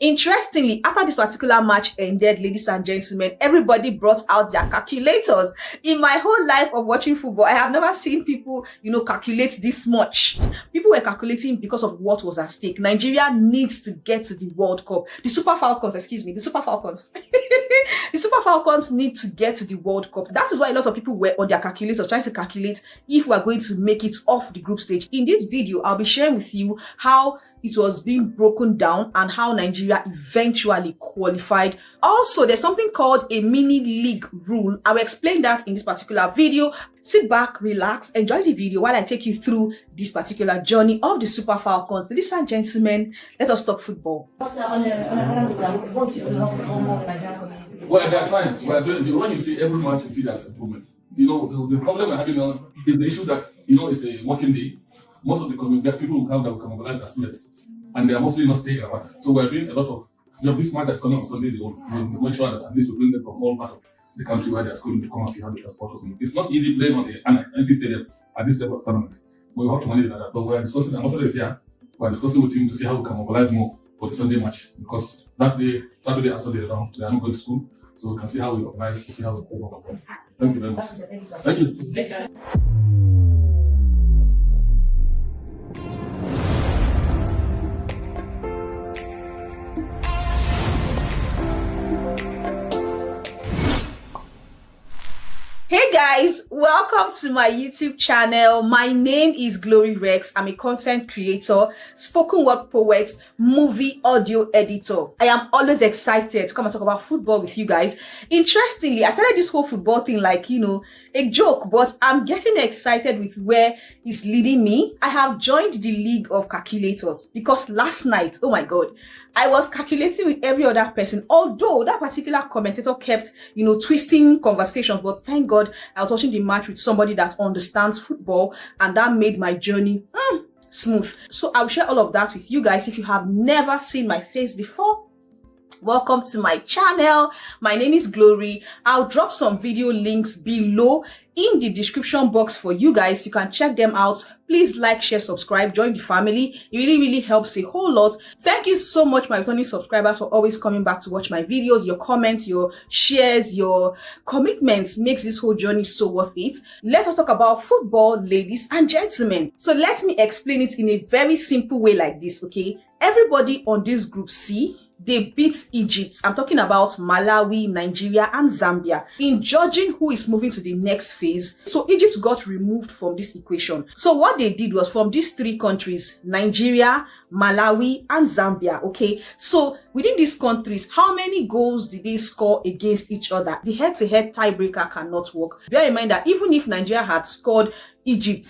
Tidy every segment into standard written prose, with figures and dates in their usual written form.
Interestingly, after this particular match ended, ladies and gentlemen, everybody brought out their calculators. In my whole life of watching football, I have never seen people, calculate this much. People were calculating because of what was at stake. Nigeria needs to get to the World Cup. The SuperFalcons, the SuperFalcons. The SuperFalcons need to get to the World Cup. That is why a lot of people were on their calculators trying to calculate if we are going to make it off the group stage. In this video, I'll be sharing with you how it was being broken down and how Nigeria eventually qualified. Also, there's something called a mini league rule. I will explain that in this particular video. Sit back, relax, enjoy the video while I take you through this particular journey of the SuperFalcons. Ladies and gentlemen, let us talk football. Well, they're trying. When you see every match, you see there's improvements. The problem we're having now is the issue that, it's a working day. Most of the people who come that will come mobilize their students, and they are mostly not staying around. So we're doing a lot of this match that's coming on Sunday. We'll make sure that at least we bring them from all part of the country where they're schooling to come and see how they can support us. It's not easy playing on the empty stadium at this level of tournament. But we have to manage that. But we're discussing, and also this year, we're discussing with team to see how we can mobilize more for the Sunday match, because that day, Saturday and Sunday, they are not going to school. So we can see how we organize to see how we can work. Thank you very much. Thank you. Hey guys, welcome to my YouTube channel. My name is Glory Rex. I'm a content creator, spoken word poet, movie audio editor. I am always excited to come and talk about football with you guys. Interestingly, I started this whole football thing like, a joke, but I'm getting excited with where it's leading me. I have joined the League of Calculators because last night, oh my God, I was calculating with every other person, although that particular commentator kept, twisting conversations. But thank God I was watching the match with somebody that understands football, and that made my journey smooth. So I'll share all of that with you guys. If you have never seen my face before, welcome to my channel. My name is Glory. I'll drop some video links below in the description box for you guys. You can check them out. Please like, share, subscribe, join the family. It really helps a whole lot. Thank you so much, my returning subscribers, for always coming back to watch my videos. Your comments, your shares, your commitments makes this whole journey so worth it. Let us talk about football, ladies and gentlemen. So let me explain it in a very simple way like this, okay? Everybody on this group C, they beat Egypt. I'm talking about Malawi, Nigeria, and Zambia in judging who is moving to the next phase. So Egypt got removed from this equation. So what they did was, from these three countries, Nigeria, Malawi, and Zambia, okay? So within these countries, how many goals did they score against each other? The head-to-head tiebreaker cannot work. Bear in mind that even if Nigeria had scored Egypt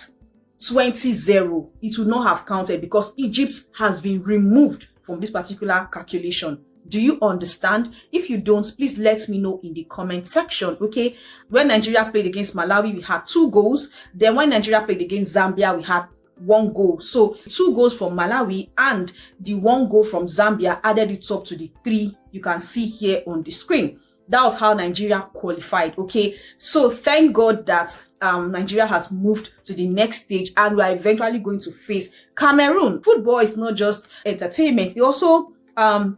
20-0, it would not have counted because Egypt has been removed from this particular calculation. Do you understand? If you don't, please let me know in the comment section, okay? When Nigeria played against Malawi, we had 2 goals. Then when Nigeria played against Zambia, we had 1 goal. So 2 goals from Malawi and the 1 goal from Zambia added it up to the 3 you can see here on the screen. That was how Nigeria qualified, okay? So thank God that Nigeria has moved to the next stage, and we are eventually going to face Cameroon. Football is not just entertainment. It also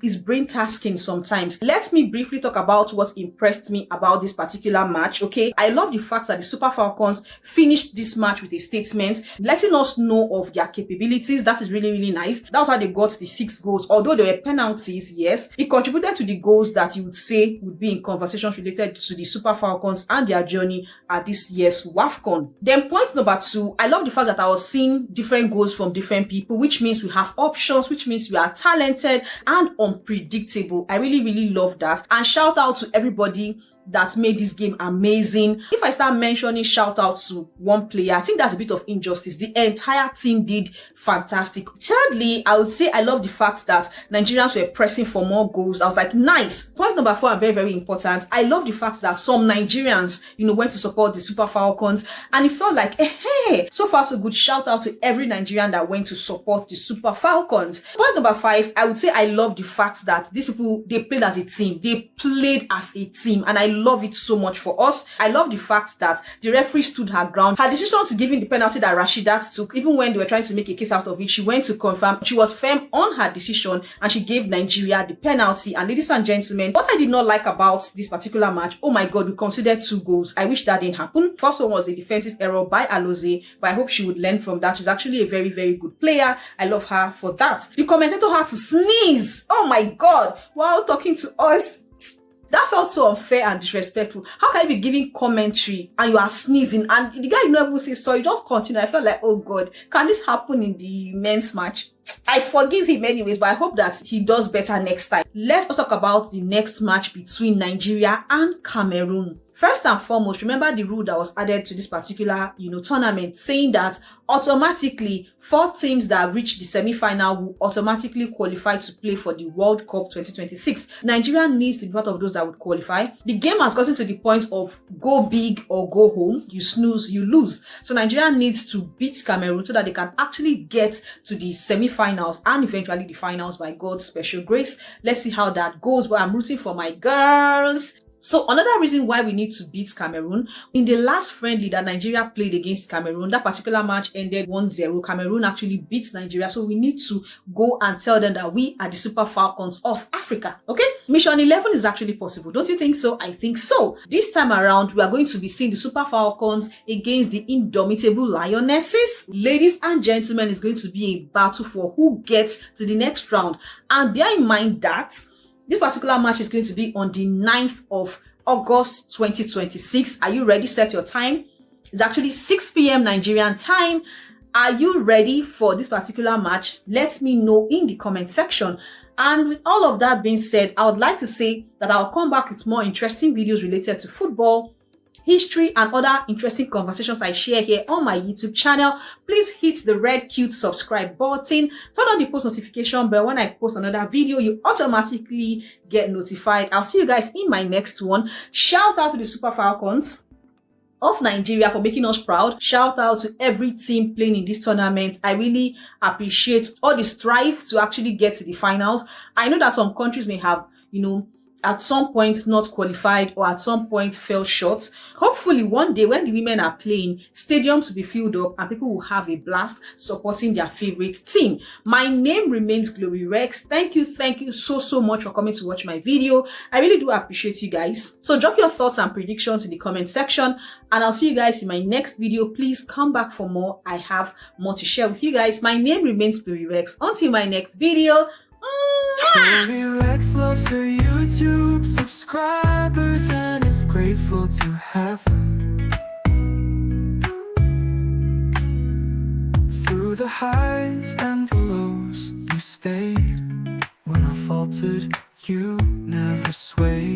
is brain tasking sometimes. Let me briefly talk about what impressed me about this particular match, okay? I love the fact that the SuperFalcons finished this match with a statement letting us know of their capabilities. That is really nice. That's how they got the 6 goals. Although there were penalties, yes, it contributed to the goals that you would say would be in conversations related to the SuperFalcons and their journey at this year's Wafcon. Then point number 2, I love the fact that I was seeing different goals from different people, which means we have options, which means we are talented and unpredictable. I really love that. And shout out to everybody that made this game amazing. If I start mentioning shout out to one player, I think that's a bit of injustice. The entire team did fantastic. Thirdly, I would say I love the fact that Nigerians were pressing for more goals. I was like, nice. Point number 4, and very important, I love the fact that some Nigerians, went to support the SuperFalcons, and it felt like, hey, so far so good. Shout out to every Nigerian that went to support the SuperFalcons. Point number 5, I would say I love the fact that these people, they played as a team. They played as a team, and I love it so much for us. I love the fact that the referee stood her ground. Her decision to give in the penalty that Rashidat took, even when they were trying to make a case out of it, she went to confirm. She was firm on her decision and she gave Nigeria the penalty. And ladies and gentlemen, what I did not like about this particular match, oh my God, we considered 2 goals. I wish that didn't happen. First one was a defensive error by Alozie, but I hope she would learn from that. She's actually a very, very good player. I love her for that. The commentator had to sneeze, oh my God, while talking to us. That felt so unfair and disrespectful. How can you be giving commentary and you are sneezing and the guy never say sorry, just continue? I felt like, oh God, can this happen in the men's match? I forgive him anyways, but I hope that he does better next time. Let's also talk about the next match between Nigeria and Cameroon. First and foremost, remember the rule that was added to this particular, tournament, saying that automatically 4 teams that reach the semi-final will automatically qualify to play for the World Cup 2026. Nigeria needs to be part of those that would qualify. The game has gotten to the point of go big or go home. You snooze, you lose. So Nigeria needs to beat Cameroon so that they can actually get to the semi-finals and eventually the finals by God's special grace. Let's see how that goes, but I'm rooting for my girls. So another reason why we need to beat Cameroon, in the last friendly that Nigeria played against Cameroon, that particular match ended 1-0. Cameroon actually beat Nigeria. So we need to go and tell them that we are the SuperFalcons of Africa. Okay? Mission 11 is actually possible. Don't you think so? I think so. This time around, we are going to be seeing the SuperFalcons against the indomitable Lionesses. Ladies and gentlemen, it's going to be a battle for who gets to the next round. And bear in mind that this particular match is going to be on the 9th of August 2026. Are you ready? Set your time. It's actually 6 p.m. Nigerian time. Are you ready for this particular match? Let me know in the comment section. And with all of that being said, I would like to say that I'll come back with more interesting videos related to football, history, and other interesting conversations I share here on my YouTube channel. Please hit the red cute subscribe button, turn on the post notification bell. When I post another video, you automatically get notified. I'll see you guys in my next one. Shout out to the SuperFalcons of Nigeria for making us proud. Shout out to every team playing in this tournament. I really appreciate all the strive to actually get to the finals. I know that some countries may have, at some point not qualified or at some point fell short. Hopefully one day when the women are playing, stadiums will be filled up and people will have a blast supporting their favorite team. My name remains Glory Rex. Thank you so much for coming to watch my video. I really do appreciate you guys. So drop your thoughts and predictions in the comment section and I'll see you guys in my next video. Please come back for more. I have more to share with you guys. My name remains Glory Rex. Until my next video. Glory Rex loves her YouTube subscribers and is grateful to have them. Through the highs and the lows, you stayed. When I faltered, you never swayed.